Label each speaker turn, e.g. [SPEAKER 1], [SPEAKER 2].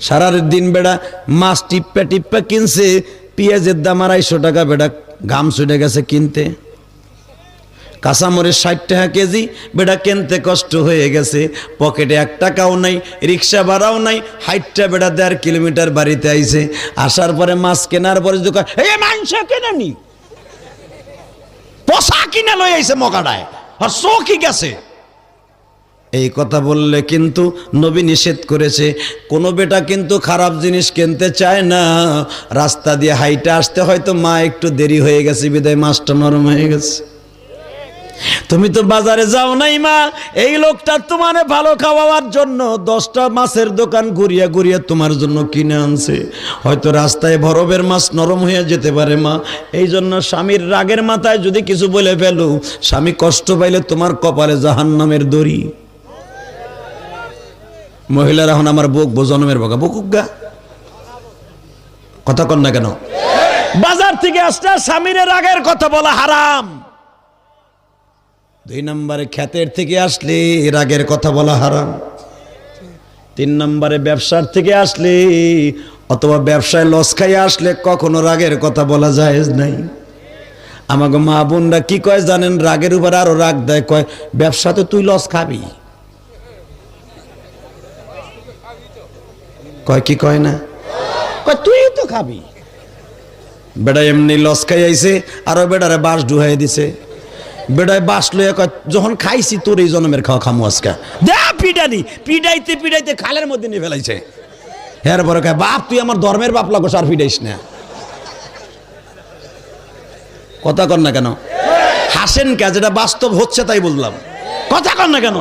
[SPEAKER 1] সারার দিন বেড়া মাছ টিপ্পা টিপ্পা কিনছে, পেঁয়াজের দাম 250 টাকা, বেড়া ঘাম ছুটে গেছে কিনতে। কাঁচামরিচ 60 টাকা কেজি, বেড়া কিনতে কষ্ট হয়ে গেছে, পকেটে 1 টাকাও নাই, রিক্সা ভাড়াও নাই, হাইটটা বেড়া 1.5 কিলোমিটার বাড়িতে আইছে। আসার পরে মাছ কেনার পরে দোকান এই মাংস কেনেনি, পচা কিনে লই আইছে মকাটায়, আর চৌকি গেছে। এই কথা বললে কিন্তু নবী নিষেধ করেছে। কোনো বেটা কিন্তু খারাপ জিনিস কিনতে চায় না, রাস্তা দিয়ে হাইটা আসতে হয়তো মা একটু দেরি হয়ে গেছে বিদায় মাছটা নরম হয়ে গেছে। তুমি তো বাজারে যাও নাই মা, এই লোকটা তোমার ভালো খাওয়ার জন্য 10টা মাছের দোকান ঘুরিয়া ঘুরিয়া তোমার জন্য কিনে আনছে। হয়তো রাস্তায় বরফের মাছ নরম হয়ে যেতে পারে মা, এই জন্য স্বামীর রাগের মাথায় যদি কিছু বলে ফেলো, স্বামী কষ্ট পাইলে তোমার কপালে জাহান্নামের দড়ি। মহিলারা এখন আমার বুক জনমের বকা বুকুক গা, কথা কন না কেন? বাজার থেকে আসলে স্বামীর রাগের কথা বলা হারাম। 2 নম্বরে ক্ষেতের থেকে আসলে রাগের কথা বলা হারাম। 3 নম্বরে ব্যবসার থেকে আসলে অথবা ব্যবসায় লস খাইয়ে আসলে কখনো রাগের কথা বলা জায়েজ নাই। আমাকে মা বোনরা কি কয় জানেন? রাগের উপর আরো রাগ দেয়, কয় ব্যবসাতে তুই লস খাবি। কয় কি কয় না, কয় তুই তো খাবি। বেড়া এমনি লস খাই আইছে, আরো বেড়ারে বাস ডুহাই দিছে। বেড়ায় বাস লইয়া কয় যখন খাইছি তোর এই জন্মের খাওয়া খামু আজকা দে পিটানি। পিটাইতে পিটাইতে খালের মধ্যে নিয়ে ফেলাইছে। এরপরে কয় বাপ তুই আমার ধর্মের বাপ লাগো, আর পিটাইস না। কথা কর না কেন? হাসেন কে? যেটা বাস্তব হচ্ছে তাই বললাম, কথা কর না কেন?